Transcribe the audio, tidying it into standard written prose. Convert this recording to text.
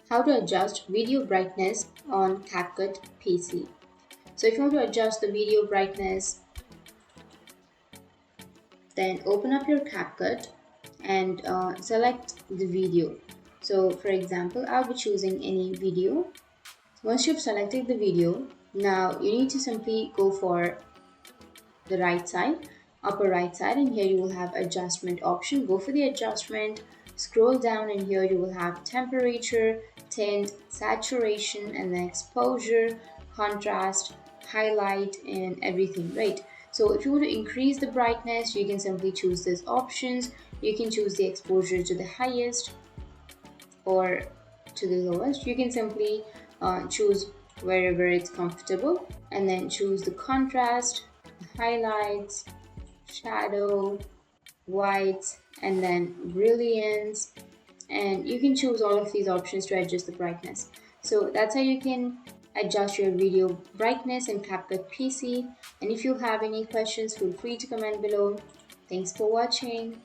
How to adjust video brightness on CapCut PC. So if you want to adjust the video brightness, then open up your CapCut and select the video. So for example, I'll be choosing any video. Once you've selected the video, now you need to simply go for the right side, upper right side, and here you will have adjustment option. Go for the adjustment, scroll down, and here you will have temperature, tint, saturation, and then exposure, contrast, highlight, and everything, right? So if you want to increase the brightness, you can simply choose these options. You can choose the exposure to the highest or to the lowest. You can simply choose wherever it's comfortable, and then choose the contrast, highlights, shadow, whites, and then brilliance. And you can choose all of these options to adjust the brightness. So that's how you can adjust your video brightness in CapCut PC. And if you have any questions, feel free to comment below. Thanks for watching.